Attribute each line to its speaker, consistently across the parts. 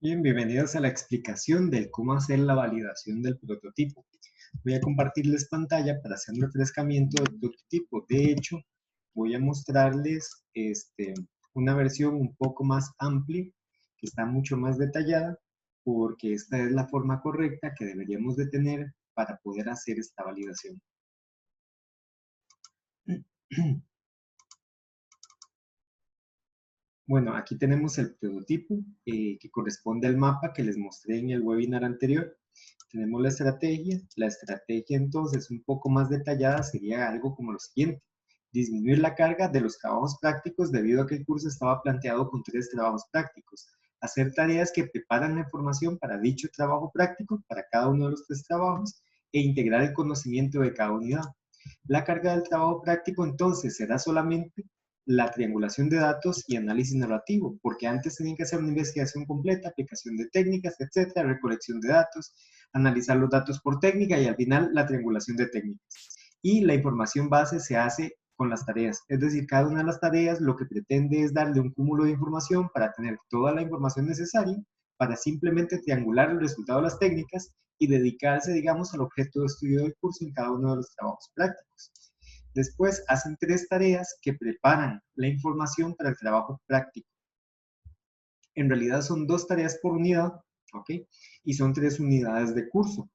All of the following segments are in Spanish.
Speaker 1: Bien, bienvenidos a la explicación de cómo hacer la validación del prototipo. Voy a compartirles pantalla para hacer un refrescamiento del prototipo. De hecho, voy a mostrarles una versión un poco más amplia, que está mucho más detallada, porque esta es la forma correcta que deberíamos de tener para poder hacer esta validación. Bueno, aquí tenemos el prototipo que corresponde al mapa que les mostré en el webinar anterior. Tenemos la estrategia. La estrategia entonces un poco más detallada sería algo como lo siguiente. Disminuir la carga de los trabajos prácticos debido a que el curso estaba planteado con 3 trabajos prácticos. Hacer tareas que preparan la información para dicho trabajo práctico, para cada uno de los 3 trabajos, e integrar el conocimiento de cada unidad. La carga del trabajo práctico entonces será solamente la triangulación de datos y análisis narrativo, porque antes tenían que hacer una investigación completa, aplicación de técnicas, etcétera, recolección de datos, analizar los datos por técnica y al final la triangulación de técnicas. Y la información base se hace con las tareas, es decir, cada una de las tareas lo que pretende es darle un cúmulo de información para tener toda la información necesaria para simplemente triangular el resultado de las técnicas y dedicarse, digamos, al objeto de estudio del curso en cada uno de los trabajos prácticos. Después hacen 3 tareas que preparan la información para el trabajo práctico. En realidad son 2 tareas por unidad, ¿ok? Y son 3 unidades de curso.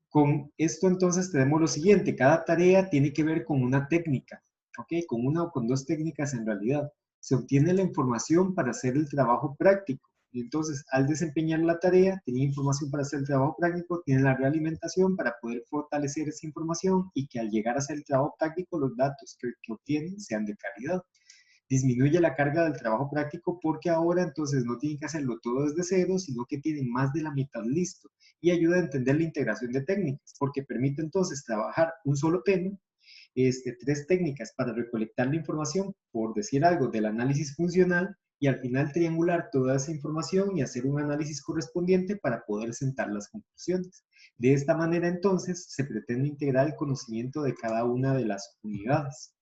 Speaker 1: Con esto entonces tenemos lo siguiente, cada tarea tiene que ver con una técnica, ¿ok? Con una o con 2 técnicas en realidad. Se obtiene la información para hacer el trabajo práctico. Y entonces, al desempeñar la tarea, tiene información para hacer el trabajo práctico, tiene la realimentación para poder fortalecer esa información y que al llegar a hacer el trabajo práctico, los datos que obtienen sean de calidad. Disminuye la carga del trabajo práctico porque ahora entonces no tienen que hacerlo todo desde cero, sino que tienen más de la mitad listo y ayuda a entender la integración de técnicas porque permite entonces trabajar un solo tema, 3 técnicas para recolectar la información, por decir algo, del análisis funcional y al final triangular toda esa información y hacer un análisis correspondiente para poder sentar las conclusiones. De esta manera entonces se pretende integrar el conocimiento de cada una de las unidades.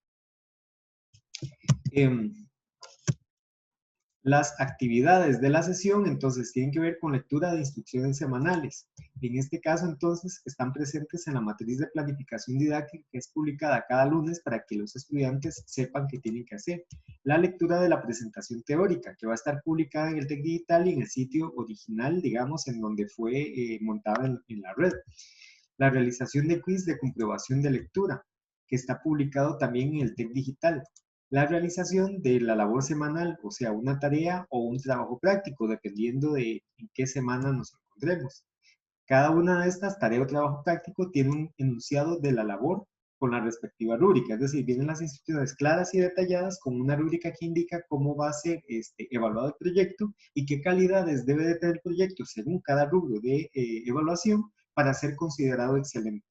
Speaker 1: Las actividades de la sesión, entonces, tienen que ver con lectura de instrucciones semanales. En este caso, entonces, están presentes en la matriz de planificación didáctica que es publicada cada lunes para que los estudiantes sepan qué tienen que hacer. La lectura de la presentación teórica, que va a estar publicada en el TEC Digital y en el sitio original, digamos, en donde fue montada en la red. La realización de quiz de comprobación de lectura, que está publicado también en el TEC Digital. La realización de la labor semanal, o sea, una tarea o un trabajo práctico, dependiendo de en qué semana nos encontremos. Cada una de estas, tarea o trabajo práctico, tiene un enunciado de la labor con la respectiva rúbrica, es decir, vienen las instrucciones claras y detalladas con una rúbrica que indica cómo va a ser evaluado el proyecto y qué calidades debe de tener el proyecto según cada rubro de evaluación para ser considerado excelente.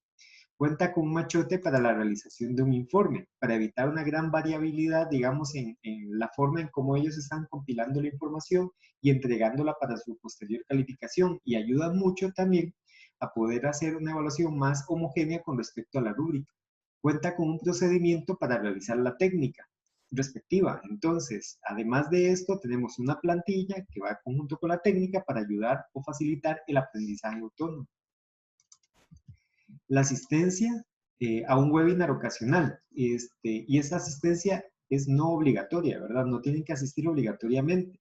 Speaker 1: Cuenta con un machote para la realización de un informe, para evitar una gran variabilidad, digamos, en la forma en cómo ellos están compilando la información y entregándola para su posterior calificación. Y ayuda mucho también a poder hacer una evaluación más homogénea con respecto a la rúbrica. Cuenta con un procedimiento para realizar la técnica respectiva. Entonces, además de esto, tenemos una plantilla que va conjunto con la técnica para ayudar o facilitar el aprendizaje autónomo. La asistencia a un webinar ocasional. Y esa asistencia es no obligatoria, ¿verdad? No tienen que asistir obligatoriamente.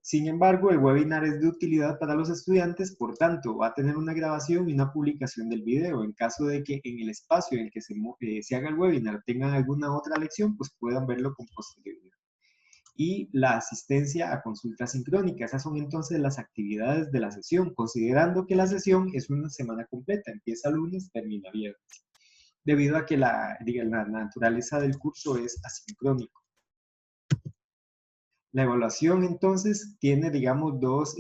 Speaker 1: Sin embargo, el webinar es de utilidad para los estudiantes, por tanto, va a tener una grabación y una publicación del video. En caso de que en el espacio en el que se haga el webinar tengan alguna otra lección, pues puedan verlo con posterioridad. Y la asistencia a consultas sincrónicas. Esas son entonces las actividades de la sesión, considerando que la sesión es una semana completa, empieza lunes, termina viernes, debido a que la naturaleza del curso es asincrónico. La evaluación entonces tiene, digamos, 2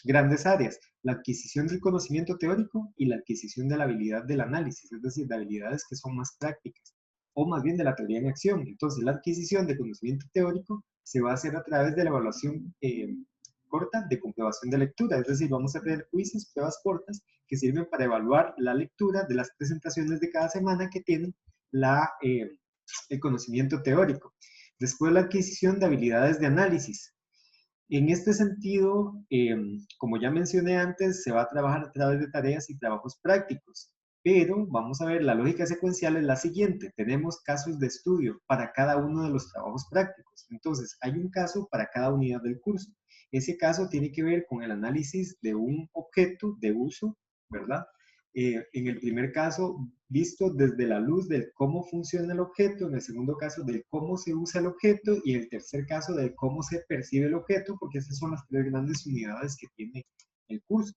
Speaker 1: grandes áreas, la adquisición del conocimiento teórico y la adquisición de la habilidad del análisis, es decir, de habilidades que son más prácticas, o más bien de la teoría en acción. Entonces, la adquisición de conocimiento teórico se va a hacer a través de la evaluación corta de comprobación de lectura, es decir, vamos a tener quizzes, pruebas cortas, que sirven para evaluar la lectura de las presentaciones de cada semana que tienen el conocimiento teórico. Después la adquisición de habilidades de análisis. En este sentido, como ya mencioné antes, se va a trabajar a través de tareas y trabajos prácticos, pero vamos a ver, la lógica secuencial es la siguiente. Tenemos casos de estudio para cada uno de los trabajos prácticos. Entonces, hay un caso para cada unidad del curso. Ese caso tiene que ver con el análisis de un objeto de uso, ¿verdad? En el primer caso, visto desde la luz de cómo funciona el objeto, en el segundo caso, de cómo se usa el objeto, y en el tercer caso, de cómo se percibe el objeto, porque estas son las tres grandes unidades que tiene el curso.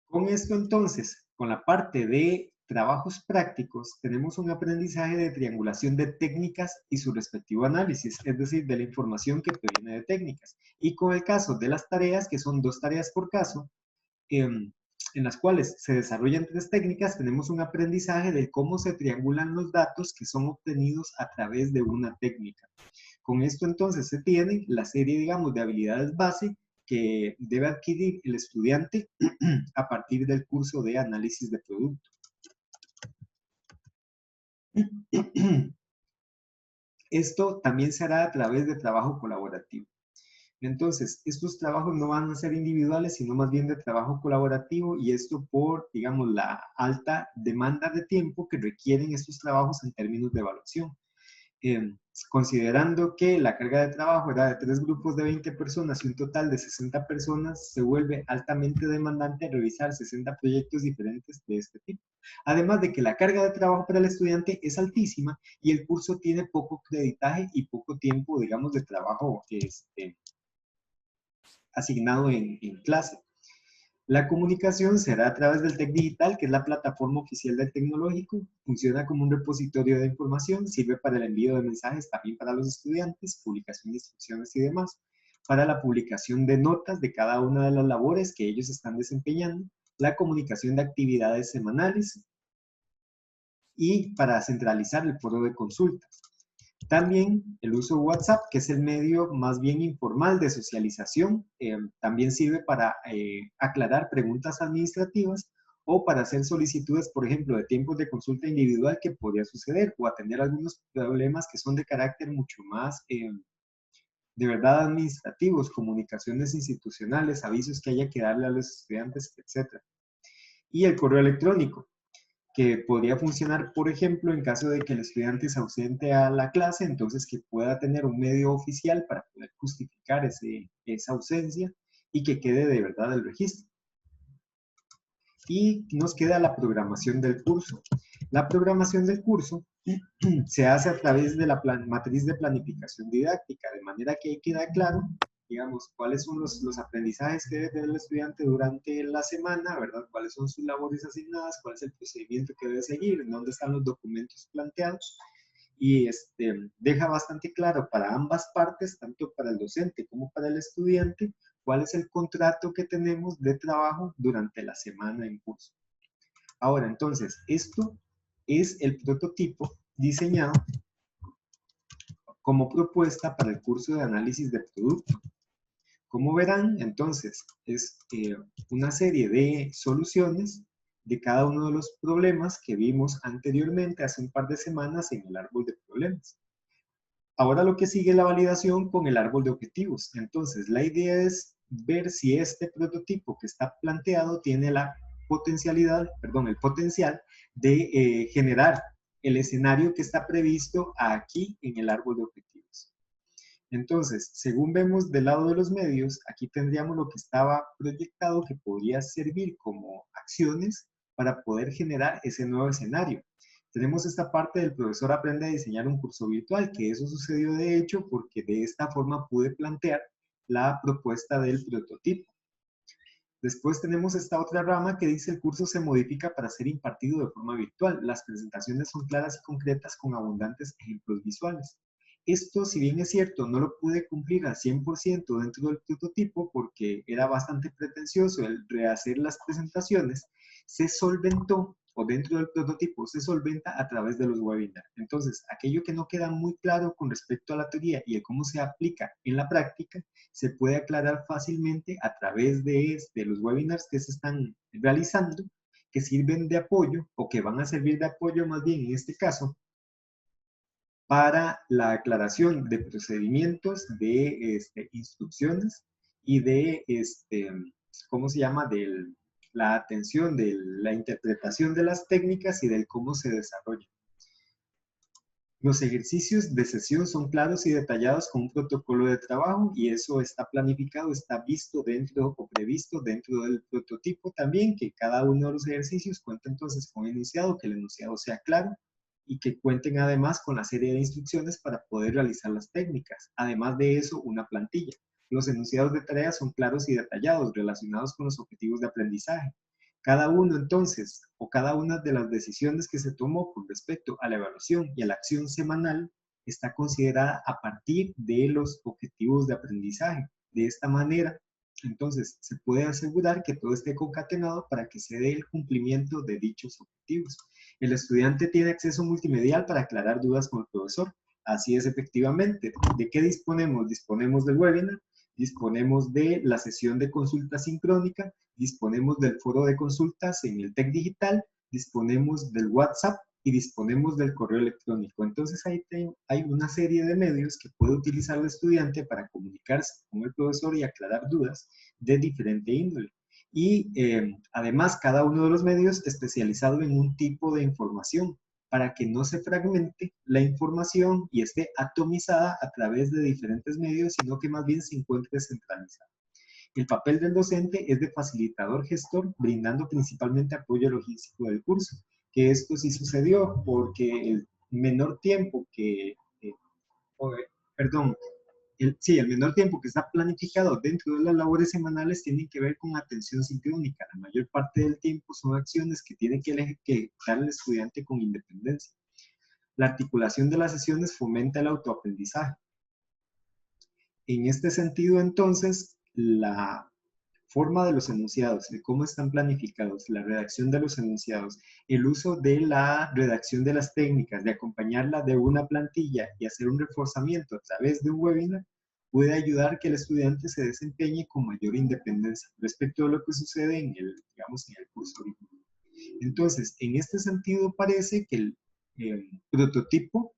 Speaker 1: Con esto entonces, con la parte de trabajos prácticos, tenemos un aprendizaje de triangulación de técnicas y su respectivo análisis, es decir, de la información que proviene de técnicas. Y con el caso de las tareas, que son 2 tareas por caso, en las cuales se desarrollan 3 técnicas, tenemos un aprendizaje de cómo se triangulan los datos que son obtenidos a través de una técnica. Con esto entonces se tiene la serie, digamos, de habilidades base que debe adquirir el estudiante a partir del curso de análisis de producto. Esto también se hará a través de trabajo colaborativo. Entonces, estos trabajos no van a ser individuales, sino más bien de trabajo colaborativo, y esto por, digamos, la alta demanda de tiempo que requieren estos trabajos en términos de evaluación. Considerando que la carga de trabajo era de 3 grupos de 20 personas y un total de 60 personas, se vuelve altamente demandante revisar 60 proyectos diferentes de este tipo. Además de que la carga de trabajo para el estudiante es altísima y el curso tiene poco creditaje y poco tiempo, digamos, de trabajo asignado en clase. La comunicación será a través del TEC Digital, que es la plataforma oficial del tecnológico. Funciona como un repositorio de información, sirve para el envío de mensajes también para los estudiantes, publicación de instrucciones y demás, para la publicación de notas de cada una de las labores que ellos están desempeñando, la comunicación de actividades semanales y para centralizar el foro de consultas. También el uso de WhatsApp, que es el medio más bien informal de socialización, también sirve para aclarar preguntas administrativas o para hacer solicitudes, por ejemplo, de tiempos de consulta individual que podría suceder, o atender algunos problemas que son de carácter mucho más, de verdad, administrativos, comunicaciones institucionales, avisos que haya que darle a los estudiantes, etc. Y el correo electrónico, que podría funcionar, por ejemplo, en caso de que el estudiante se ausente a la clase, entonces que pueda tener un medio oficial para poder justificar esa ausencia y que quede de verdad el registro. Y nos queda la programación del curso. La programación del curso se hace a través de la matriz de planificación didáctica, de manera que ahí queda claro, digamos, cuáles son los aprendizajes que debe tener el estudiante durante la semana, ¿verdad? Cuáles son sus labores asignadas, cuál es el procedimiento que debe seguir, en dónde están los documentos planteados, y deja bastante claro para ambas partes, tanto para el docente como para el estudiante, cuál es el contrato que tenemos de trabajo durante la semana en curso. Ahora, entonces, esto es el prototipo diseñado como propuesta para el curso de análisis de producto. Como verán, entonces, es una serie de soluciones de cada uno de los problemas que vimos anteriormente hace un par de semanas en el árbol de problemas. Ahora lo que sigue es la validación con el árbol de objetivos. Entonces, la idea es ver si este prototipo que está planteado tiene la potencialidad, perdón, el potencial de generar el escenario que está previsto aquí en el árbol de objetivos. Entonces, según vemos del lado de los medios, aquí tendríamos lo que estaba proyectado que podría servir como acciones para poder generar ese nuevo escenario. Tenemos esta parte del profesor aprende a diseñar un curso virtual, que eso sucedió de hecho porque de esta forma pude plantear la propuesta del prototipo. Después tenemos esta otra rama que dice el curso se modifica para ser impartido de forma virtual. Las presentaciones son claras y concretas con abundantes ejemplos visuales. Esto, si bien es cierto, no lo pude cumplir al 100% dentro del prototipo porque era bastante pretencioso el rehacer las presentaciones, se solventó, o dentro del prototipo se solventa a través de los webinars. Entonces, aquello que no queda muy claro con respecto a la teoría y de cómo se aplica en la práctica, se puede aclarar fácilmente a través de los webinars que se están realizando, que sirven de apoyo, o que van a servir de apoyo más bien en este caso, para la aclaración de procedimientos, de instrucciones y de, ¿cómo se llama?, de la atención, de la interpretación de las técnicas y del cómo se desarrolla. Los ejercicios de sesión son claros y detallados con un protocolo de trabajo y eso está planificado, está visto dentro o previsto dentro del prototipo también, que cada uno de los ejercicios cuenta entonces con un enunciado, que el enunciado sea claro y que cuenten además con la serie de instrucciones para poder realizar las técnicas. Además de eso, una plantilla. Los enunciados de tareas son claros y detallados, relacionados con los objetivos de aprendizaje. Cada uno entonces, o cada una de las decisiones que se tomó con respecto a la evaluación y a la acción semanal, está considerada a partir de los objetivos de aprendizaje. De esta manera, entonces, se puede asegurar que todo esté concatenado para que se dé el cumplimiento de dichos objetivos. El estudiante tiene acceso multimedial para aclarar dudas con el profesor. Así es, efectivamente. ¿De qué disponemos? Disponemos del webinar, disponemos de la sesión de consulta sincrónica, disponemos del foro de consultas en el TEC Digital, disponemos del WhatsApp y disponemos del correo electrónico. Entonces hay una serie de medios que puede utilizar el estudiante para comunicarse con el profesor y aclarar dudas de diferente índole. Y además cada uno de los medios especializado en un tipo de información para que no se fragmente la información y esté atomizada a través de diferentes medios, sino que más bien se encuentre centralizada. El papel del docente es de facilitador gestor, brindando principalmente apoyo logístico del curso, que esto sí sucedió porque el menor tiempo que, el menor tiempo que está planificado dentro de las labores semanales tiene que ver con atención sincrónica. La mayor parte del tiempo son acciones que tiene que ejecutar el estudiante con independencia. La articulación de las sesiones fomenta el autoaprendizaje. En este sentido, entonces, la forma de los enunciados, de cómo están planificados, la redacción de los enunciados, el uso de la redacción de las técnicas, de acompañarla de una plantilla y hacer un reforzamiento a través de un webinar, puede ayudar a que el estudiante se desempeñe con mayor independencia respecto a lo que sucede en el, digamos, en el curso original. Entonces, en este sentido parece que el prototipo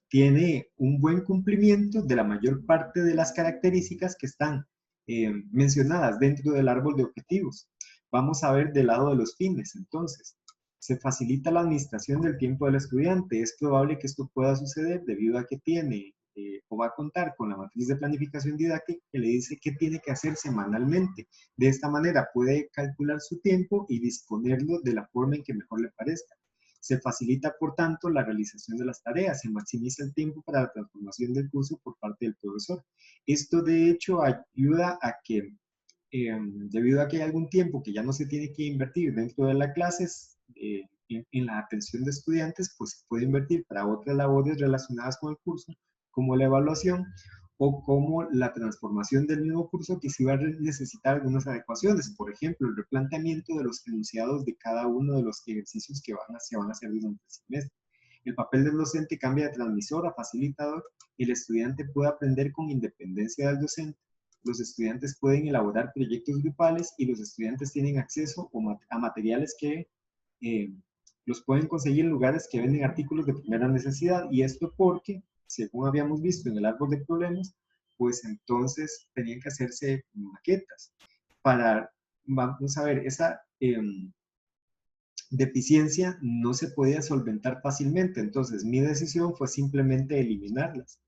Speaker 1: tiene un buen cumplimiento de la mayor parte de las características que están mencionadas dentro del árbol de objetivos. Vamos a ver del lado de los fines, entonces. Se facilita la administración del tiempo del estudiante. Es probable que esto pueda suceder debido a que tiene o va a contar con la matriz de planificación didáctica que le dice qué tiene que hacer semanalmente. De esta manera puede calcular su tiempo y disponerlo de la forma en que mejor le parezca. Se facilita, por tanto, la realización de las tareas, se maximiza el tiempo para la transformación del curso por parte del profesor. Esto, de hecho, ayuda a que, debido a que hay algún tiempo que ya no se tiene que invertir dentro de las clases, en la atención de estudiantes, pues se puede invertir para otras labores relacionadas con el curso, como la evaluación o como la transformación del mismo curso que sí va a necesitar algunas adecuaciones. Por ejemplo, el replanteamiento de los enunciados de cada uno de los ejercicios que se van a hacer durante el semestre. El papel del docente cambia de transmisor a facilitador. El estudiante puede aprender con independencia del docente. Los estudiantes pueden elaborar proyectos grupales y los estudiantes tienen acceso a materiales que los pueden conseguir en lugares que venden artículos de primera necesidad. Y esto porque, según habíamos visto en el árbol de problemas, pues entonces tenían que hacerse maquetas para, vamos a ver, esa deficiencia no se podía solventar fácilmente. Entonces mi decisión fue simplemente eliminarlas,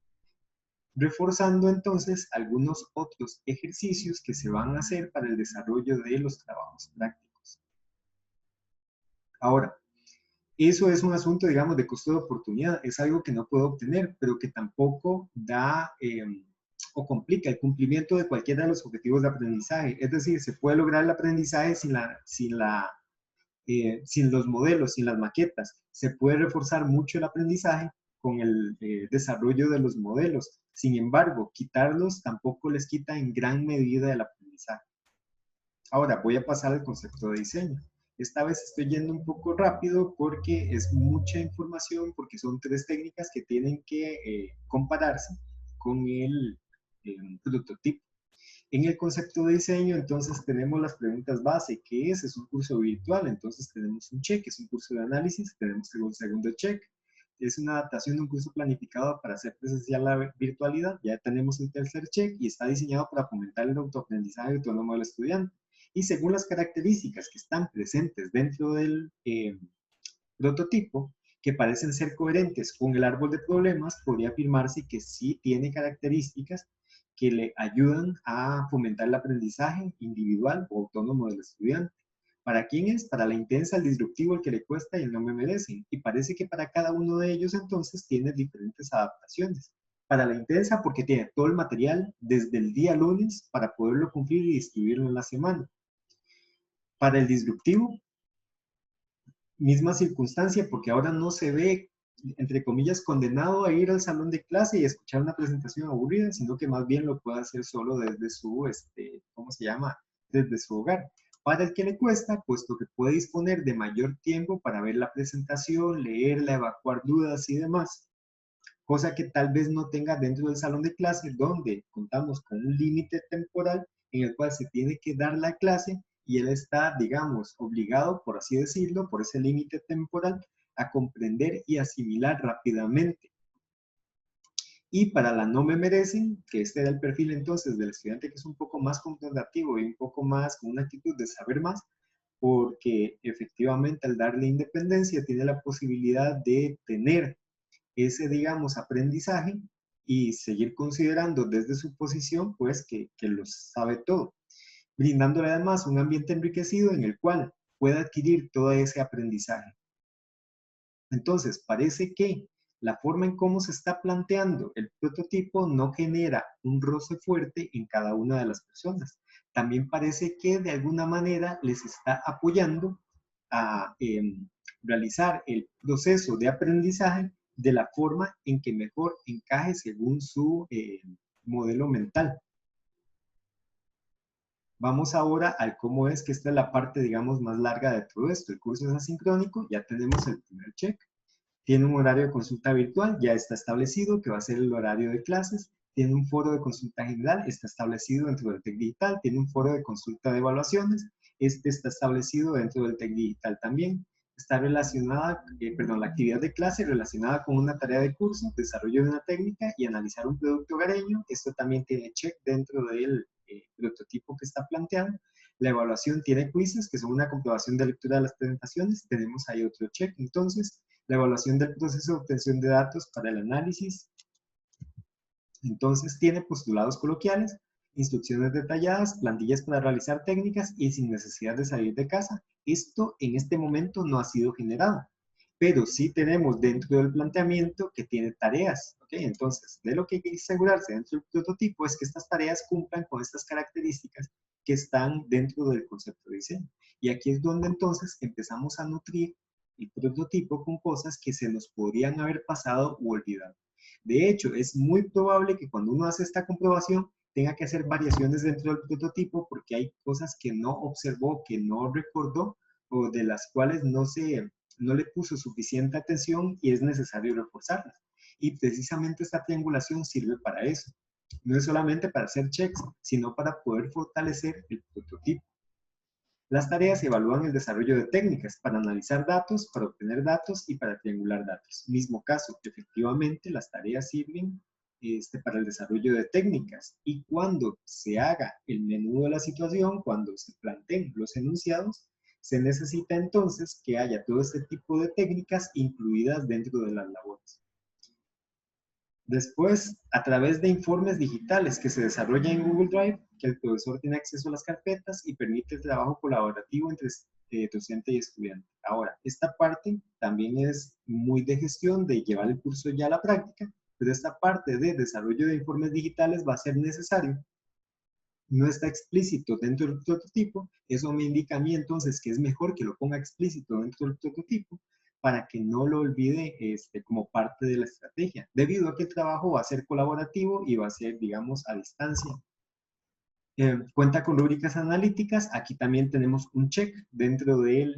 Speaker 1: reforzando entonces algunos otros ejercicios que se van a hacer para el desarrollo de los trabajos prácticos. Ahora, eso es un asunto, digamos, de costo de oportunidad. Es algo que no puedo obtener, pero que tampoco da o complica el cumplimiento de cualquiera de los objetivos de aprendizaje. Es decir, se puede lograr el aprendizaje sin los modelos, sin las maquetas. Se puede reforzar mucho el aprendizaje con el desarrollo de los modelos. Sin embargo, quitarlos tampoco les quita en gran medida el aprendizaje. Ahora voy a pasar al concepto de diseño. Esta vez estoy yendo un poco rápido porque es mucha información, porque son 3 técnicas que tienen que compararse con el prototipo. En el concepto de diseño, entonces tenemos las preguntas base. ¿Qué es? Es un curso virtual, entonces tenemos un check, es un curso de análisis, tenemos un segundo check. es una adaptación de un curso planificado para hacer presencial la virtualidad. Ya tenemos el tercer check y está diseñado para fomentar el autoaprendizaje autónomo del estudiante. Y según las características que están presentes dentro del prototipo, que parecen ser coherentes con el árbol de problemas, podría afirmarse que sí tiene características que le ayudan a fomentar el aprendizaje individual o autónomo del estudiante. ¿Para quién es? Para la intensa, el disruptivo, el que le cuesta y el no me merecen. Y parece que para cada uno de ellos entonces tiene diferentes adaptaciones. Para la intensa porque tiene todo el material desde el día lunes para poderlo cumplir y distribuirlo en la semana. Para el disruptivo, misma circunstancia, porque ahora no se ve, entre comillas, condenado a ir al salón de clase y escuchar una presentación aburrida, sino que más bien lo puede hacer solo desde su, ¿cómo se llama? Desde su hogar. Para el que le cuesta, puesto que puede disponer de mayor tiempo para ver la presentación, leerla, evacuar dudas y demás, cosa que tal vez no tenga dentro del salón de clase, donde contamos con un límite temporal en el cual se tiene que dar la clase y él está, digamos, obligado, por así decirlo, por ese límite temporal, a comprender y asimilar rápidamente. Y para la no me merecen, que este era el perfil entonces del estudiante que es un poco más contemplativo y un poco más con una actitud de saber más, porque efectivamente al darle independencia tiene la posibilidad de tener ese, digamos, aprendizaje y seguir considerando desde su posición, pues, que lo sabe todo, brindándole además un ambiente enriquecido en el cual pueda adquirir todo ese aprendizaje. Entonces, parece que la forma en cómo se está planteando el prototipo no genera un roce fuerte en cada una de las personas. También parece que de alguna manera les está apoyando a realizar el proceso de aprendizaje de la forma en que mejor encaje según su modelo mental. Vamos ahora al cómo es que esta es la parte, digamos, más larga de todo esto. El curso es asincrónico, ya tenemos el primer check. Tiene un horario de consulta virtual, ya está establecido que va a ser el horario de clases. Tiene un foro de consulta general, está establecido dentro del TEC Digital. Tiene un foro de consulta de evaluaciones, este está establecido dentro del TEC Digital también. Está relacionada, la actividad de clase relacionada con una tarea de curso, desarrollo de una técnica y analizar un producto hogareño. Esto también tiene check dentro del prototipo que está planteado. La evaluación tiene quizzes, que son una comprobación de lectura de las presentaciones. Tenemos ahí otro check. Entonces, la evaluación del proceso de obtención de datos para el análisis. Entonces, tiene postulados coloquiales, instrucciones detalladas, plantillas para realizar técnicas y sin necesidad de salir de casa. Esto en este momento no ha sido generado, pero sí tenemos dentro del planteamiento que tiene tareas. ¿Okay? Entonces, de lo que hay que asegurarse dentro del prototipo es que estas tareas cumplan con estas características que están dentro del concepto de diseño. Y aquí es donde entonces empezamos a nutrir el prototipo con cosas que se nos podrían haber pasado u olvidado. De hecho, es muy probable que cuando uno hace esta comprobación tenga que hacer variaciones dentro del prototipo porque hay cosas que no observó, que no recordó o de las cuales no le puso suficiente atención y es necesario reforzarlas. Y precisamente esta triangulación sirve para eso. No es solamente para hacer checks, sino para poder fortalecer el prototipo. Las tareas evalúan el desarrollo de técnicas para analizar datos, para obtener datos y para triangular datos. Mismo caso, efectivamente las tareas sirven para el desarrollo de técnicas y cuando se haga el menú de la situación, cuando se planteen los enunciados, se necesita entonces que haya todo este tipo de técnicas incluidas dentro de las labores. Después, a través de informes digitales que se desarrollan en Google Drive, que el profesor tiene acceso a las carpetas y permite el trabajo colaborativo entre docente y estudiante. Ahora, esta parte también es muy de gestión, de llevar el curso ya a la práctica, pero esta parte de desarrollo de informes digitales va a ser necesario. No está explícito dentro del prototipo, eso me indica a mí entonces que es mejor que lo ponga explícito dentro del prototipo para que no lo olvide como parte de la estrategia, debido a que el trabajo va a ser colaborativo y va a ser, digamos, a distancia. Cuenta con rúbricas analíticas, aquí también tenemos un check dentro del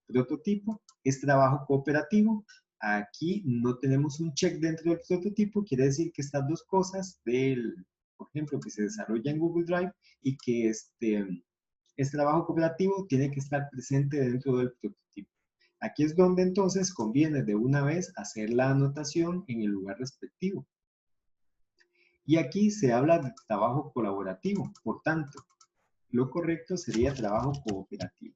Speaker 1: prototipo, es trabajo cooperativo, aquí no tenemos un check dentro del prototipo, quiere decir que estas dos cosas por ejemplo, que se desarrolla en Google Drive y que es trabajo cooperativo, tiene que estar presente dentro del prototipo. Aquí es donde entonces conviene de una vez hacer la anotación en el lugar respectivo. Y aquí se habla de trabajo colaborativo, por tanto, lo correcto sería trabajo cooperativo.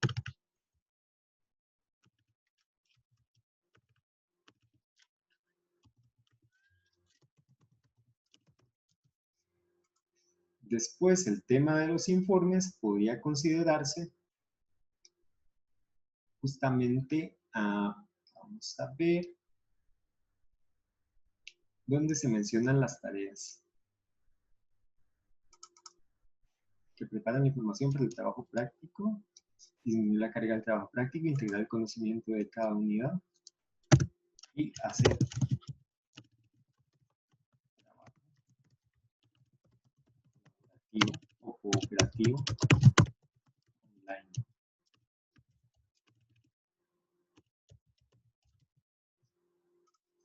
Speaker 1: Después, el tema de los informes podría considerarse justamente vamos a ver, donde se mencionan las tareas que preparan la información para el trabajo práctico, disminuir la carga del trabajo práctico, integrar el conocimiento de cada unidad y hacer trabajo colaborativo o cooperativo online.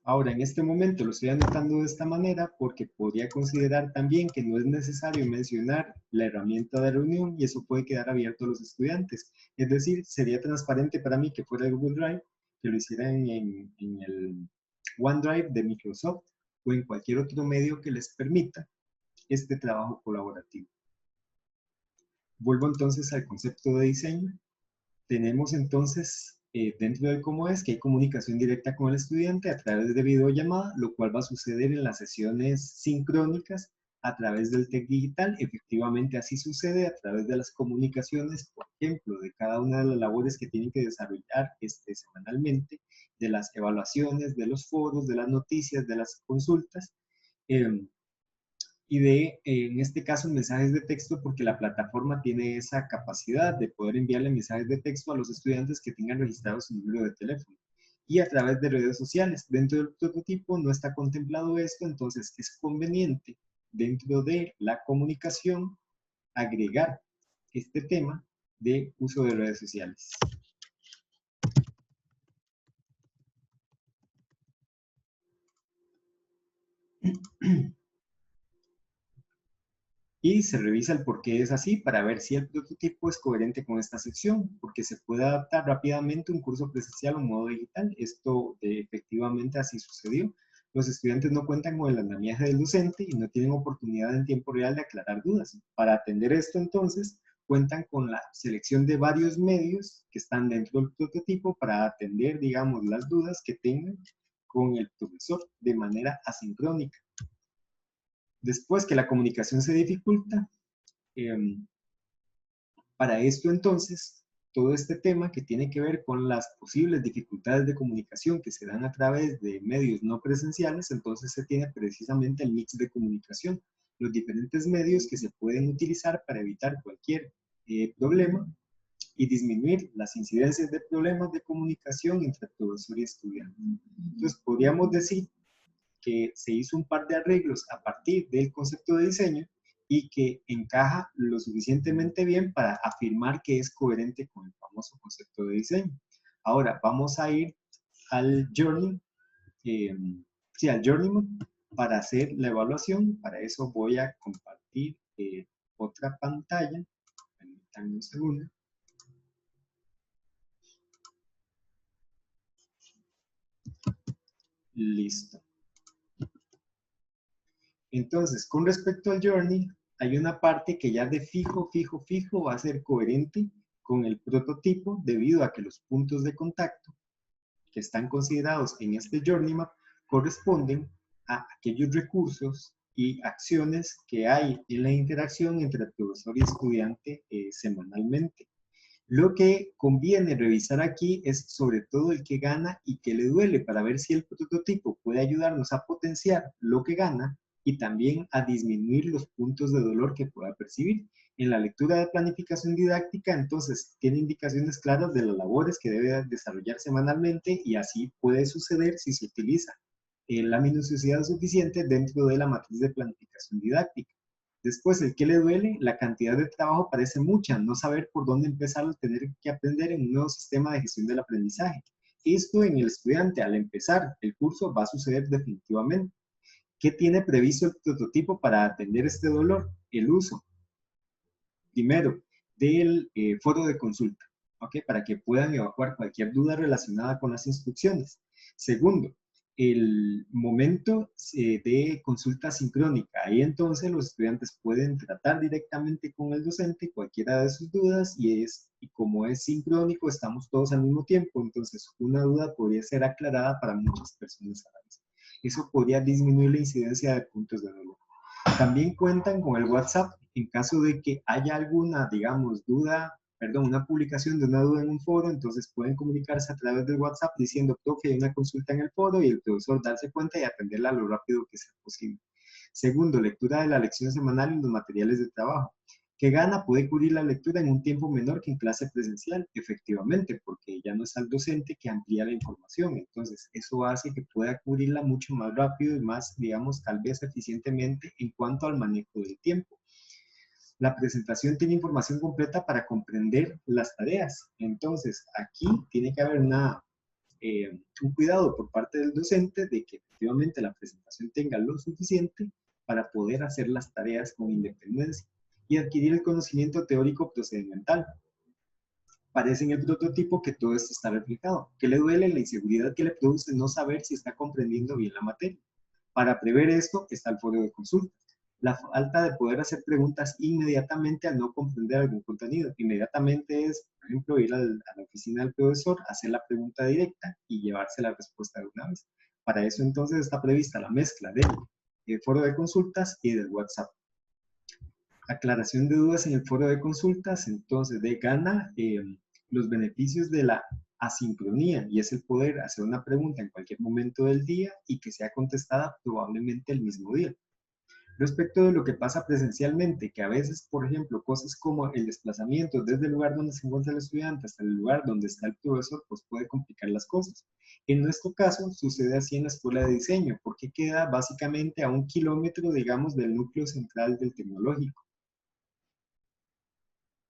Speaker 1: Ahora, en este momento lo estoy anotando de esta manera porque podría considerar también que no es necesario mencionar la herramienta de reunión y eso puede quedar abierto a los estudiantes. Es decir, sería transparente para mí que fuera el Google Drive, que lo hicieran en el OneDrive de Microsoft o en cualquier otro medio que les permita este trabajo colaborativo. Vuelvo entonces al concepto de diseño. Tenemos entonces dentro del cómo es que hay comunicación directa con el estudiante a través de videollamada, lo cual va a suceder en las sesiones sincrónicas a través del TEC digital. Efectivamente así sucede a través de las comunicaciones, por ejemplo, de cada una de las labores que tienen que desarrollar semanalmente, de las evaluaciones, de los foros, de las noticias, de las consultas. Y en este caso, mensajes de texto, porque la plataforma tiene esa capacidad de poder enviarle mensajes de texto a los estudiantes que tengan registrado su número de teléfono. Y a través de redes sociales. Dentro del prototipo no está contemplado esto, entonces es conveniente dentro de la comunicación agregar este tema de uso de redes sociales. Y se revisa el por qué es así para ver si el prototipo es coherente con esta sección, porque se puede adaptar rápidamente un curso presencial a un modo digital. Esto efectivamente así sucedió. Los estudiantes no cuentan con el andamiaje del docente y no tienen oportunidad en tiempo real de aclarar dudas. Para atender esto, entonces, cuentan con la selección de varios medios que están dentro del prototipo para atender, digamos, las dudas que tengan con el profesor de manera asincrónica. Después que la comunicación se dificulta, para esto entonces, todo este tema que tiene que ver con las posibles dificultades de comunicación que se dan a través de medios no presenciales, entonces se tiene precisamente el mix de comunicación, los diferentes medios que se pueden utilizar para evitar cualquier problema y disminuir las incidencias de problemas de comunicación entre profesor y estudiante. Entonces, podríamos decir que se hizo un par de arreglos a partir del concepto de diseño y que encaja lo suficientemente bien para afirmar que es coherente con el famoso concepto de diseño. Ahora vamos a ir al Journey, al Journey Mode para hacer la evaluación. Para eso voy a compartir otra pantalla. Permítanme un segundo. Listo. Entonces, con respecto al Journey, hay una parte que ya de fijo va a ser coherente con el prototipo debido a que los puntos de contacto que están considerados en este Journey Map corresponden a aquellos recursos y acciones que hay en la interacción entre el profesor y estudiante semanalmente. Lo que conviene revisar aquí es sobre todo el que gana y que le duele para ver si el prototipo puede ayudarnos a potenciar lo que gana y también a disminuir los puntos de dolor que pueda percibir. En la lectura de planificación didáctica, entonces, tiene indicaciones claras de las labores que debe desarrollar semanalmente y así puede suceder si se utiliza la minuciosidad suficiente dentro de la matriz de planificación didáctica. Después, el que le duele, la cantidad de trabajo parece mucha, no saber por dónde empezar al tener que aprender en un nuevo sistema de gestión del aprendizaje. Esto en el estudiante, al empezar el curso, va a suceder definitivamente. ¿Qué tiene previsto el prototipo para atender este dolor? El uso, primero, del foro de consulta. ¿ok? Para que puedan evacuar cualquier duda relacionada con las instrucciones. Segundo, el momento de consulta sincrónica. Ahí entonces los estudiantes pueden tratar directamente con el docente cualquiera de sus dudas y como es sincrónico, estamos todos al mismo tiempo, entonces una duda podría ser aclarada para muchas personas a la vez. Eso podría disminuir la incidencia de puntos de dolor. También cuentan con el WhatsApp en caso de que haya alguna, digamos, una publicación de una duda en un foro, entonces pueden comunicarse a través del WhatsApp diciendo, profe, hay una consulta en el foro y el profesor darse cuenta y atenderla lo rápido que sea posible. Segundo, lectura de la lección semanal y los materiales de trabajo. ¿Qué gana? Puede cubrir la lectura en un tiempo menor que en clase presencial, efectivamente, porque ya no está el docente que amplía la información. Entonces, eso hace que pueda cubrirla mucho más rápido y más, digamos, tal vez eficientemente en cuanto al manejo del tiempo. La presentación tiene información completa para comprender las tareas. Entonces, aquí tiene que haber un cuidado por parte del docente de que efectivamente la presentación tenga lo suficiente para poder hacer las tareas con independencia y adquirir el conocimiento teórico procedimental. Parece en el prototipo que todo esto está reflejado. ¿Qué le duele? La inseguridad que le produce no saber si está comprendiendo bien la materia. Para prever esto está el foro de consulta. La falta de poder hacer preguntas inmediatamente al no comprender algún contenido. Inmediatamente es, por ejemplo, ir a la oficina del profesor, hacer la pregunta directa y llevarse la respuesta de una vez. Para eso entonces está prevista la mezcla del foro de consultas y del WhatsApp. Aclaración de dudas en el foro de consultas, entonces gana los beneficios de la asincronía, y es el poder hacer una pregunta en cualquier momento del día y que sea contestada probablemente el mismo día. Respecto de lo que pasa presencialmente, que a veces, por ejemplo, cosas como el desplazamiento desde el lugar donde se encuentra el estudiante hasta el lugar donde está el profesor, pues puede complicar las cosas. En nuestro caso, sucede así en la escuela de diseño, porque queda básicamente a 1 kilómetro, digamos, del núcleo central del tecnológico.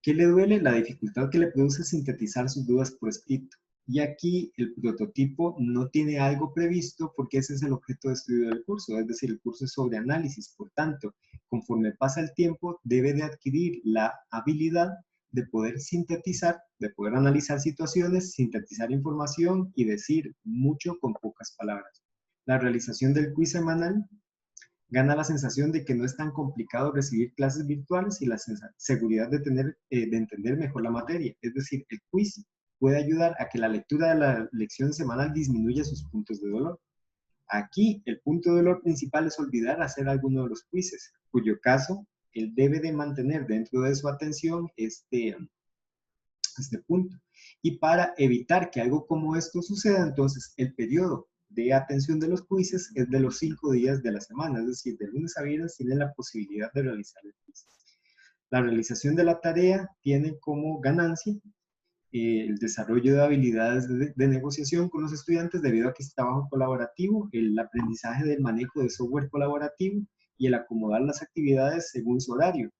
Speaker 1: ¿Qué le duele? La dificultad que le produce sintetizar sus dudas por escrito. Y aquí el prototipo no tiene algo previsto porque ese es el objeto de estudio del curso, es decir, el curso es sobre análisis. Por tanto, conforme pasa el tiempo, debe de adquirir la habilidad de poder sintetizar, de poder analizar situaciones, sintetizar información y decir mucho con pocas palabras. La realización del quiz semanal gana la sensación de que no es tan complicado recibir clases virtuales y la seguridad de entender mejor la materia. Es decir, el quiz puede ayudar a que la lectura de la lección semanal disminuya sus puntos de dolor. Aquí, el punto de dolor principal es olvidar hacer alguno de los quizzes, cuyo caso él debe de mantener dentro de su atención este punto. Y para evitar que algo como esto suceda, entonces el periodo de atención de los quizzes es de los 5 días de la semana, es decir, de lunes a viernes tienen la posibilidad de realizar el quiz. La realización de la tarea tiene como ganancia el desarrollo de habilidades de negociación con los estudiantes debido a que es trabajo colaborativo, el aprendizaje del manejo de software colaborativo y el acomodar las actividades según su horario.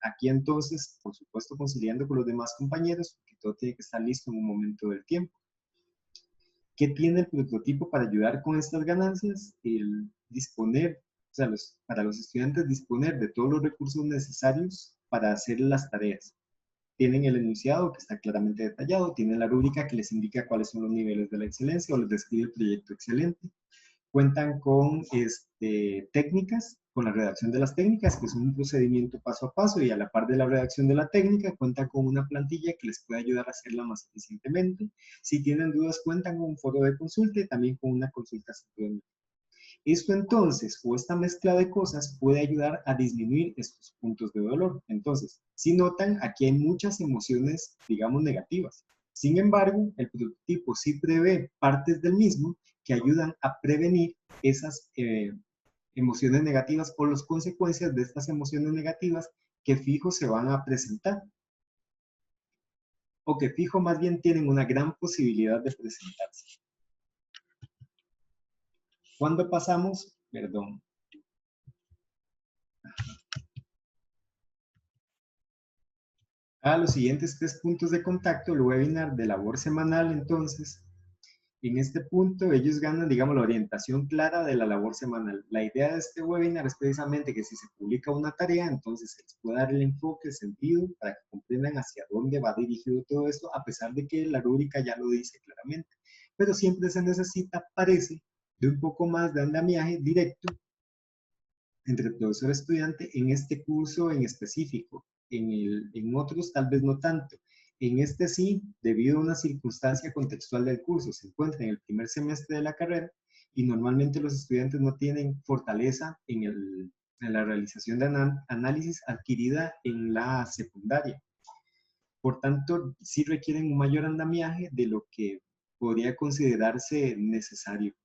Speaker 1: Aquí entonces, por supuesto, conciliando con los demás compañeros, porque todo tiene que estar listo en un momento del tiempo. ¿Qué tiene el prototipo para ayudar con estas ganancias? El disponer, o sea, para los estudiantes disponer de todos los recursos necesarios para hacer las tareas. Tienen el enunciado que está claramente detallado, tienen la rúbrica que les indica cuáles son los niveles de la excelencia o les describe el proyecto excelente. Cuentan con técnicas, con la redacción de las técnicas, que es un procedimiento paso a paso, y a la par de la redacción de la técnica, cuentan con una plantilla que les puede ayudar a hacerla más eficientemente. Si tienen dudas, cuentan con un foro de consulta y también con una consulta sincrónica. Esto entonces, o esta mezcla de cosas, puede ayudar a disminuir estos puntos de dolor. Entonces, si notan, aquí hay muchas emociones, digamos, negativas. Sin embargo, el prototipo sí prevé partes del mismo que ayudan a prevenir esas emociones negativas o las consecuencias de estas emociones negativas que fijo se van a presentar. O que fijo más bien tienen una gran posibilidad de presentarse. Cuando pasamos, perdón, a los siguientes 3 puntos de contacto, el webinar de labor semanal, entonces, En este punto ellos ganan, digamos, la orientación clara de la labor semanal. La idea de este webinar es precisamente que si se publica una tarea, entonces se les puede dar el enfoque, el sentido, para que comprendan hacia dónde va dirigido todo esto, a pesar de que la rúbrica ya lo dice claramente. Pero siempre se necesita, parece, de un poco más de andamiaje directo entre profesor y estudiante en este curso en específico. En otros tal vez no tanto. En este sí, debido a una circunstancia contextual del curso, se encuentra en el primer semestre de la carrera y normalmente los estudiantes no tienen fortaleza en la realización de análisis adquirida en la secundaria. Por tanto, sí requieren un mayor andamiaje de lo que podría considerarse necesario.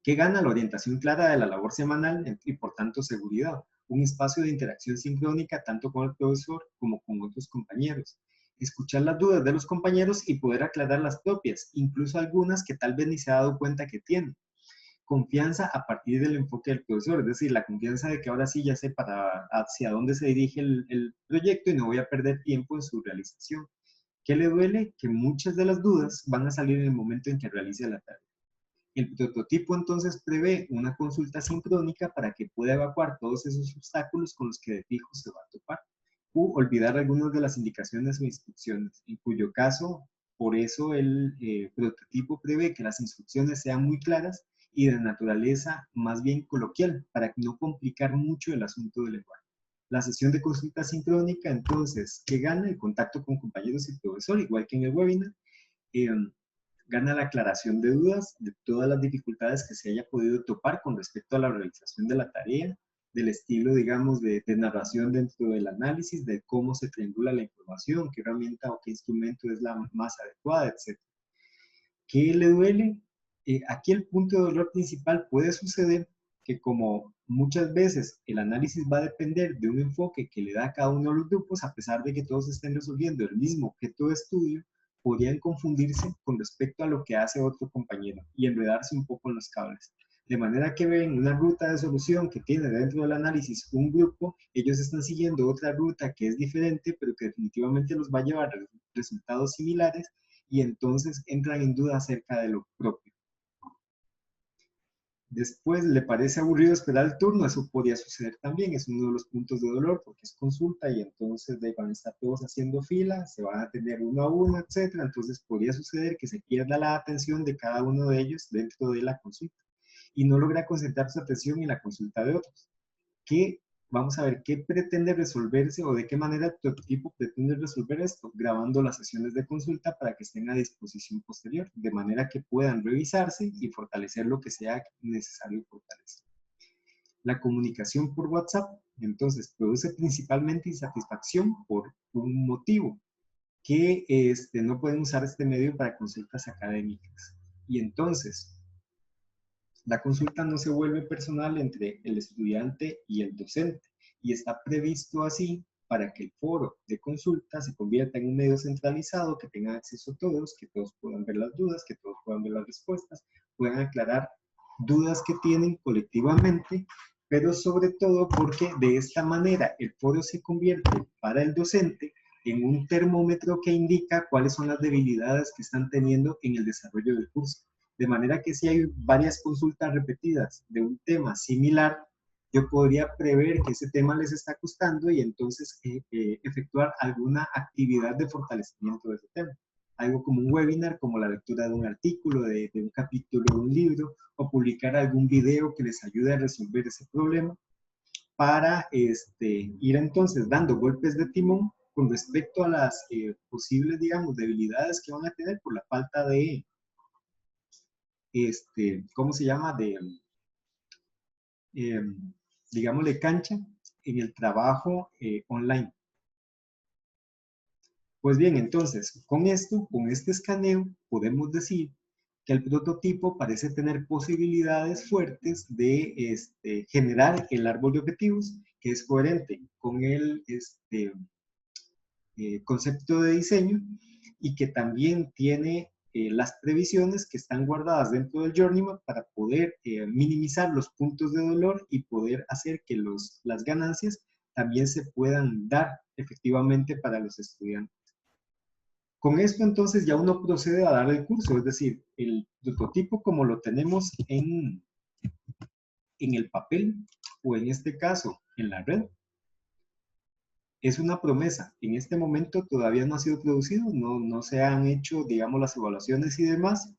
Speaker 1: ¿Qué gana la orientación clara de la labor semanal y por tanto seguridad? Un espacio de interacción sincrónica tanto con el profesor como con otros compañeros. Escuchar las dudas de los compañeros y poder aclarar las propias, incluso algunas que tal vez ni se ha dado cuenta que tiene. Confianza a partir del enfoque del profesor, es decir, la confianza de que ahora sí ya sé hacia dónde se dirige el proyecto y no voy a perder tiempo en su realización. ¿Qué le duele? Que muchas de las dudas van a salir en el momento en que realice la tarea. El prototipo entonces prevé una consulta sincrónica para que pueda evacuar todos esos obstáculos con los que de fijo se va a topar, u olvidar algunas de las indicaciones o instrucciones, en cuyo caso, por eso el prototipo prevé que las instrucciones sean muy claras y de naturaleza más bien coloquial, para no complicar mucho el asunto del lenguaje. La sesión de consulta sincrónica, entonces, ¿qué gana? El contacto con compañeros y profesor, igual que en el webinar. Eh, Gana la aclaración de dudas de todas las dificultades que se haya podido topar con respecto a la realización de la tarea, del estilo, digamos, de narración dentro del análisis, de cómo se triangula la información, qué herramienta o qué instrumento es la más adecuada, etc. ¿Qué le duele? Aquí el punto de dolor principal puede suceder que como muchas veces el análisis va a depender de un enfoque que le da a cada uno de los grupos, a pesar de que todos estén resolviendo el mismo objeto de estudio, podrían confundirse con respecto a lo que hace otro compañero y enredarse un poco en los cables. De manera que ven una ruta de solución que tiene dentro del análisis un grupo, ellos están siguiendo otra ruta que es diferente, pero que definitivamente los va a llevar a resultados similares, y entonces entran en duda acerca de lo propio. Después le parece aburrido esperar el turno, eso podría suceder también, es uno de los puntos de dolor porque es consulta y entonces van a estar todos haciendo fila, se van a atender uno a uno, etc. Entonces podría suceder que se pierda la atención de cada uno de ellos dentro de la consulta y no logra concentrar su atención en la consulta de otros. Vamos a ver qué pretende resolverse o de qué manera el prototipo pretende resolver esto, grabando las sesiones de consulta para que estén a disposición posterior, de manera que puedan revisarse y fortalecer lo que sea necesario fortalecer. La comunicación por WhatsApp, entonces, produce principalmente insatisfacción por un motivo, que no pueden usar este medio para consultas académicas. Y entonces, la consulta no se vuelve personal entre el estudiante y el docente y está previsto así para que el foro de consulta se convierta en un medio centralizado, que tenga acceso a todos, que todos puedan ver las dudas, que todos puedan ver las respuestas, puedan aclarar dudas que tienen colectivamente, pero sobre todo porque de esta manera el foro se convierte para el docente en un termómetro que indica cuáles son las debilidades que están teniendo en el desarrollo del curso. De manera que si hay varias consultas repetidas de un tema similar, yo podría prever que ese tema les está costando y entonces efectuar alguna actividad de fortalecimiento de ese tema. Algo como un webinar, como la lectura de un artículo, de un capítulo de un libro, o publicar algún video que les ayude a resolver ese problema, para ir entonces dando golpes de timón con respecto a las posibles, digamos, debilidades que van a tener por la falta de ¿cómo se llama? Eh, digámosle, cancha en el trabajo online. Pues bien, entonces, con esto, con este escaneo, podemos decir que el prototipo parece tener posibilidades fuertes de generar el árbol de objetivos que es coherente con el concepto de diseño y que también tiene las previsiones que están guardadas dentro del Journey para poder minimizar los puntos de dolor y poder hacer que las ganancias también se puedan dar efectivamente para los estudiantes. Con esto entonces ya uno procede a dar el curso, es decir, el prototipo como lo tenemos en el papel o en este caso en la red, es una promesa. En este momento todavía no ha sido producido, no se han hecho, digamos, las evaluaciones y demás,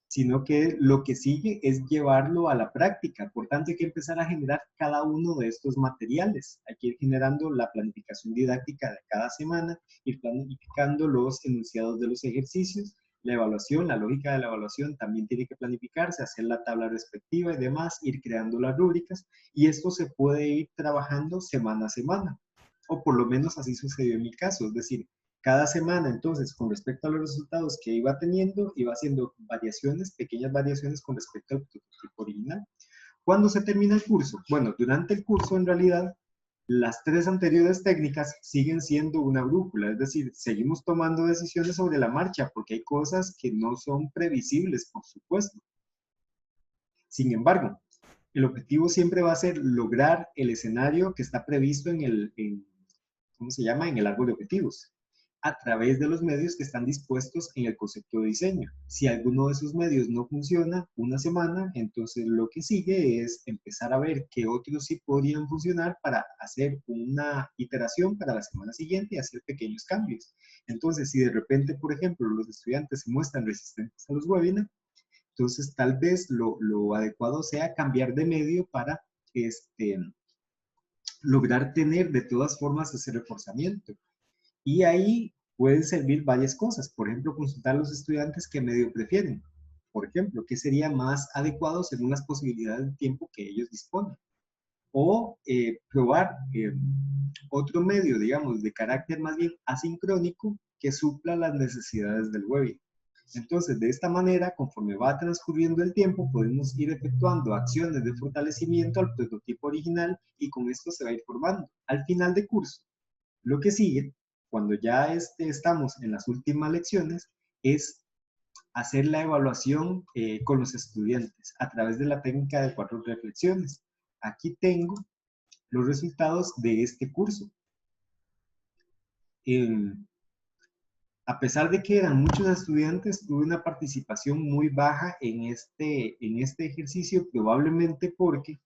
Speaker 1: sino que lo que sigue es llevarlo a la práctica. Por tanto, hay que empezar a generar cada uno de estos materiales. Hay que ir generando la planificación didáctica de cada semana, ir planificando los enunciados de los ejercicios, la evaluación, la lógica de la evaluación también tiene que planificarse, hacer la tabla respectiva y demás, ir creando las rúbricas, y esto se puede ir trabajando semana a semana, o por lo menos así sucedió en mi caso, es decir, cada semana entonces con respecto a los resultados que iba teniendo, iba haciendo variaciones, pequeñas variaciones con respecto al prototipo original. ¿Cuándo se termina el curso? Bueno, durante el curso en realidad las tres anteriores técnicas siguen siendo una brújula, es decir, seguimos tomando decisiones sobre la marcha porque hay cosas que no son previsibles, por supuesto. Sin embargo, el objetivo siempre va a ser lograr el escenario que está previsto ¿cómo se llama? En el árbol de objetivos, a través de los medios que están dispuestos en el concepto de diseño. Si alguno de esos medios no funciona una semana, entonces lo que sigue es empezar a ver qué otros sí podrían funcionar para hacer una iteración para la semana siguiente y hacer pequeños cambios. Entonces, si de repente, por ejemplo, los estudiantes se muestran resistentes a los webinars, entonces tal vez lo adecuado sea cambiar de medio para lograr tener de todas formas ese reforzamiento. Y ahí pueden servir varias cosas. Por ejemplo, consultar a los estudiantes qué medio prefieren. Por ejemplo, qué sería más adecuado según las posibilidades de tiempo que ellos disponen. O probar otro medio, digamos, de carácter más bien asincrónico que supla las necesidades del webinar. Entonces, de esta manera, conforme va transcurriendo el tiempo, podemos ir efectuando acciones de fortalecimiento al prototipo original y con esto se va a ir formando. Al final de curso, lo que sigue, cuando ya estamos en las últimas lecciones, es hacer la evaluación con los estudiantes a través de la técnica de 4 reflexiones. Aquí tengo los resultados de este curso. A pesar de que eran muchos estudiantes, tuve una participación muy baja en este ejercicio, probablemente porque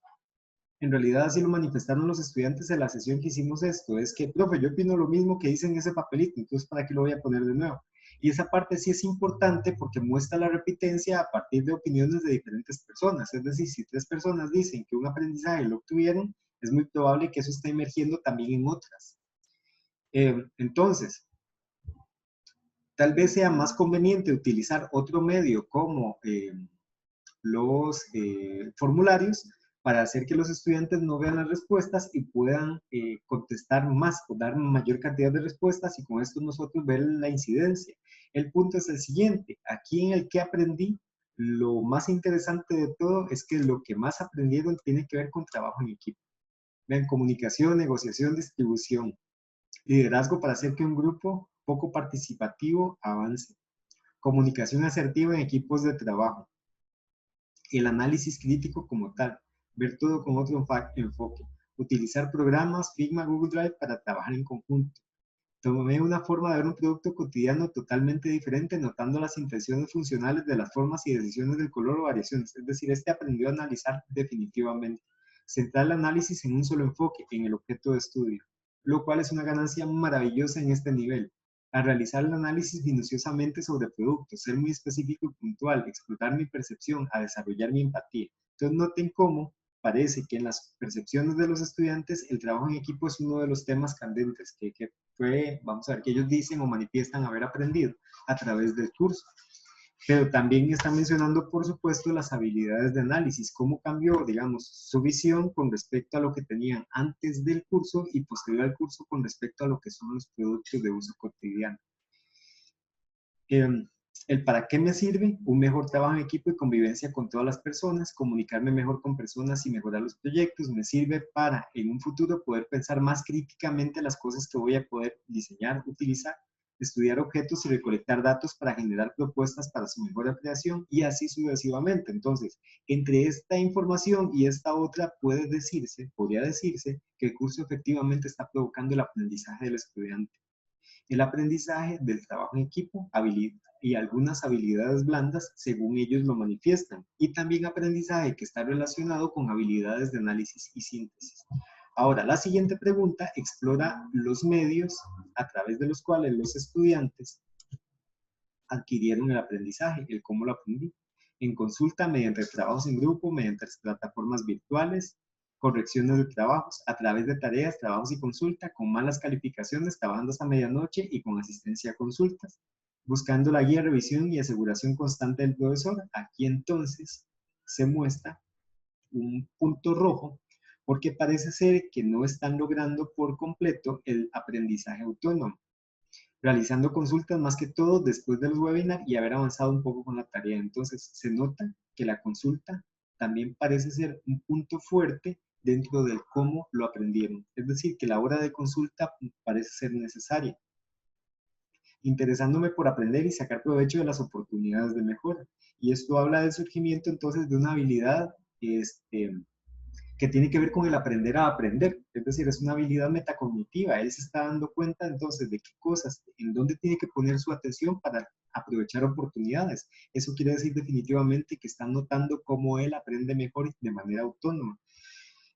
Speaker 1: en realidad así lo manifestaron los estudiantes en la sesión que hicimos esto, es que, profe, yo opino lo mismo que dice en ese papelito, entonces ¿para qué lo voy a poner de nuevo? Y esa parte sí es importante porque muestra la repitencia a partir de opiniones de diferentes personas, es decir, si 3 personas dicen que un aprendizaje lo obtuvieron, es muy probable que eso esté emergiendo también en otras. Entonces, tal vez sea más conveniente utilizar otro medio como los formularios para hacer que los estudiantes no vean las respuestas y puedan contestar más o dar mayor cantidad de respuestas y con esto nosotros ver la incidencia. El punto es el siguiente, aquí en el que aprendí, lo más interesante de todo es que lo que más aprendieron tiene que ver con trabajo en equipo. Vean, comunicación, negociación, distribución, liderazgo para hacer que un grupo poco participativo avance, comunicación asertiva en equipos de trabajo, el análisis crítico como tal, ver todo con otro enfoque, utilizar programas Figma, Google Drive para trabajar en conjunto. Tomé una forma de ver un producto cotidiano totalmente diferente, notando las intenciones funcionales de las formas y decisiones del color o variaciones. Es decir, aprendió a analizar definitivamente. Centrar el análisis en un solo enfoque, en el objeto de estudio, lo cual es una ganancia maravillosa en este nivel. A realizar el análisis minuciosamente sobre productos, ser muy específico y puntual, explotar mi percepción, a desarrollar mi empatía. Entonces noten cómo parece que en las percepciones de los estudiantes el trabajo en equipo es uno de los temas candentes que vamos a ver, que ellos dicen o manifiestan haber aprendido a través del curso. Pero también está mencionando, por supuesto, las habilidades de análisis, cómo cambió, digamos, su visión con respecto a lo que tenían antes del curso y posterior al curso con respecto a lo que son los productos de uso cotidiano. El para qué me sirve, un mejor trabajo en equipo y convivencia con todas las personas, comunicarme mejor con personas y mejorar los proyectos, me sirve para en un futuro poder pensar más críticamente las cosas que voy a poder diseñar, utilizar, estudiar objetos y recolectar datos para generar propuestas para su mejor aplicación y así sucesivamente. Entonces, entre esta información y esta otra podría decirse que el curso efectivamente está provocando el aprendizaje del estudiante. el aprendizaje del trabajo en equipo y algunas habilidades blandas según ellos lo manifiestan, y también aprendizaje que está relacionado con habilidades de análisis y síntesis. Ahora, la siguiente pregunta explora los medios a través de los cuales los estudiantes adquirieron el aprendizaje, el cómo lo aprendí. En consulta, mediante trabajos en grupo, mediante plataformas virtuales, correcciones de trabajos, a través de tareas, trabajos y consulta, con malas calificaciones, trabajando hasta medianoche y con asistencia a consultas, buscando la guía, revisión y aseguración constante del profesor. Aquí entonces se muestra un punto rojo porque parece ser que no están logrando por completo el aprendizaje autónomo, realizando consultas más que todo después del webinar y haber avanzado un poco con la tarea. Entonces se nota que la consulta también parece ser un punto fuerte dentro del cómo lo aprendieron. Es decir, que la hora de consulta parece ser necesaria, interesándome por aprender y sacar provecho de las oportunidades de mejora. Y esto habla del surgimiento entonces de una habilidad que tiene que ver con el aprender a aprender, es decir, es una habilidad metacognitiva. Él se está dando cuenta entonces de qué cosas, en dónde tiene que poner su atención para aprovechar oportunidades. Eso quiere decir definitivamente que está notando cómo él aprende mejor de manera autónoma.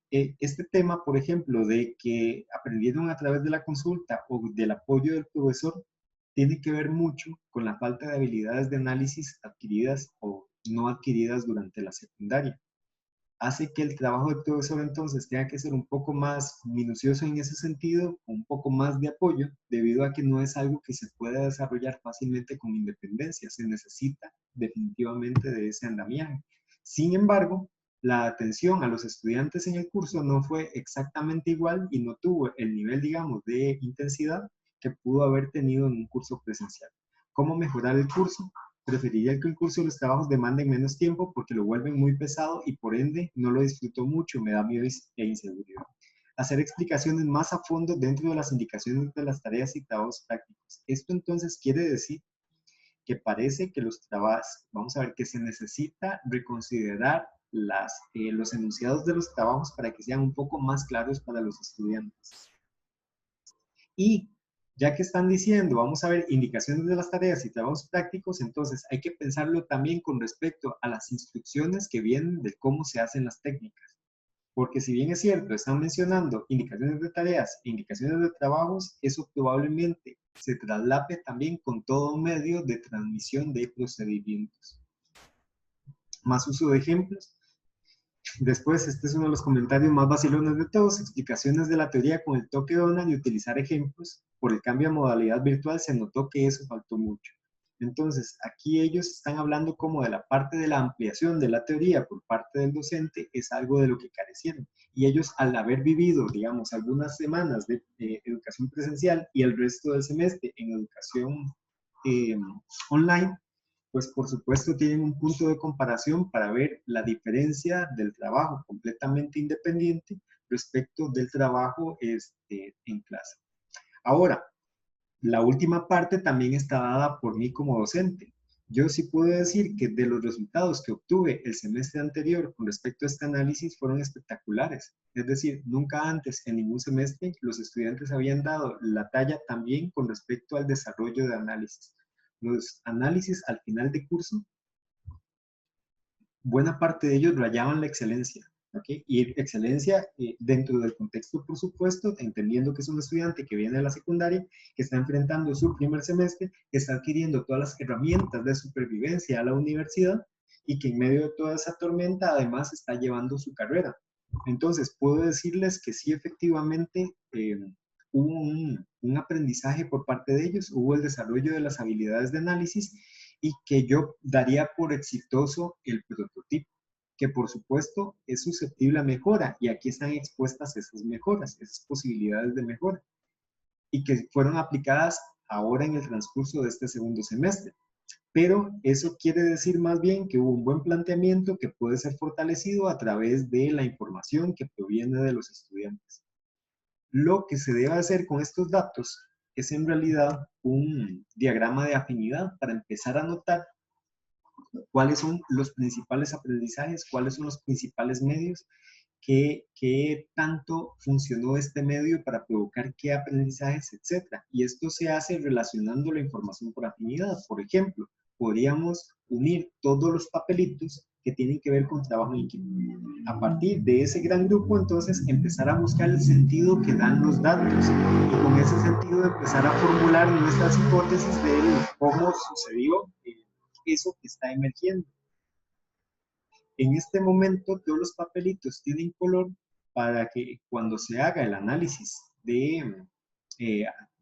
Speaker 1: Este tema, por ejemplo, de que aprendieron a través de la consulta o del apoyo del profesor, tiene que ver mucho con la falta de habilidades de análisis adquiridas o no adquiridas durante la secundaria. Hace que el trabajo del profesor entonces tenga que ser un poco más minucioso en ese sentido, un poco más de apoyo, debido a que no es algo que se pueda desarrollar fácilmente con independencia, se necesita definitivamente de ese andamiaje. Sin embargo, la atención a los estudiantes en el curso no fue exactamente igual y no tuvo el nivel, digamos, de intensidad que pudo haber tenido en un curso presencial. ¿Cómo mejorar el curso? Preferiría que el curso y los trabajos demanden menos tiempo porque lo vuelven muy pesado y por ende no lo disfruto mucho, me da miedo e inseguridad. Hacer explicaciones más a fondo dentro de las indicaciones de las tareas y trabajos prácticos. Esto entonces quiere decir que parece que los trabajos, vamos a ver, que se necesita reconsiderar los enunciados de los trabajos para que sean un poco más claros para los estudiantes. Y ya que están diciendo, vamos a ver indicaciones de las tareas y trabajos prácticos, entonces hay que pensarlo también con respecto a las instrucciones que vienen de cómo se hacen las técnicas. Porque si bien es cierto, están mencionando indicaciones de tareas e indicaciones de trabajos, eso probablemente se traslape también con todo medio de transmisión de procedimientos. Más uso de ejemplos. Después, este es uno de los comentarios más vacilones de todos, explicaciones de la teoría con el toque Donald y utilizar ejemplos. Por el cambio a modalidad virtual se notó que eso faltó mucho. Entonces, aquí ellos están hablando como de la parte de la ampliación de la teoría por parte del docente, es algo de lo que carecieron. Y ellos, al haber vivido, digamos, algunas semanas de educación presencial y el resto del semestre en educación online, pues por supuesto tienen un punto de comparación para ver la diferencia del trabajo completamente independiente respecto del trabajo en clase. Ahora, la última parte también está dada por mí como docente. Yo sí puedo decir que de los resultados que obtuve el semestre anterior con respecto a este análisis fueron espectaculares. Es decir, nunca antes en ningún semestre los estudiantes habían dado la talla también con respecto al desarrollo de análisis. Los análisis al final de curso, buena parte de ellos rayaban la excelencia. ¿Okay? Y excelencia dentro del contexto, por supuesto, entendiendo que es un estudiante que viene de la secundaria, que está enfrentando su primer semestre, que está adquiriendo todas las herramientas de supervivencia a la universidad y que en medio de toda esa tormenta además está llevando su carrera. Entonces, puedo decirles que sí, efectivamente, hubo un aprendizaje por parte de ellos, hubo el desarrollo de las habilidades de análisis y que yo daría por exitoso el prototipo, que por supuesto es susceptible a mejora y aquí están expuestas esas mejoras, esas posibilidades de mejora y que fueron aplicadas ahora en el transcurso de este segundo semestre. Pero eso quiere decir más bien que hubo un buen planteamiento que puede ser fortalecido a través de la información que proviene de los estudiantes. Lo que se debe hacer con estos datos es en realidad un diagrama de afinidad para empezar a notar cuáles son los principales aprendizajes, cuáles son los principales medios qué tanto funcionó este medio para provocar qué aprendizajes, etc. Y esto se hace relacionando la información por afinidad. Por ejemplo, podríamos unir todos los papelitos que tienen que ver con trabajo en equipo. A partir de ese gran grupo, entonces, empezar a buscar el sentido que dan los datos y con ese sentido empezar a formular nuestras hipótesis de cómo sucedió eso que está emergiendo. En este momento, todos los papelitos tienen color para que cuando se haga el análisis de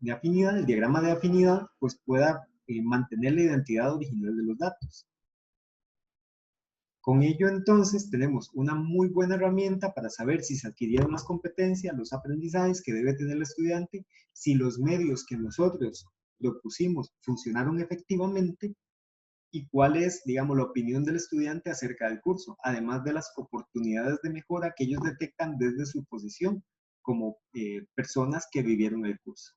Speaker 1: afinidad, el diagrama de afinidad, pues pueda mantener la identidad original de los datos. Con ello, entonces, tenemos una muy buena herramienta para saber si se adquirieron las competencias, los aprendizajes que debe tener el estudiante, si los medios que nosotros propusimos funcionaron efectivamente y cuál es, digamos, la opinión del estudiante acerca del curso, además de las oportunidades de mejora que ellos detectan desde su posición como personas que vivieron el curso.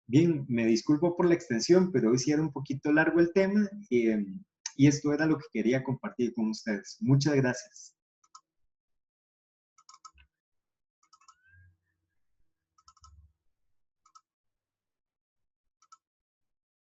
Speaker 1: Bien, me disculpo por la extensión, pero hoy sí era un poquito largo el tema y esto era lo que quería compartir con ustedes. Muchas gracias.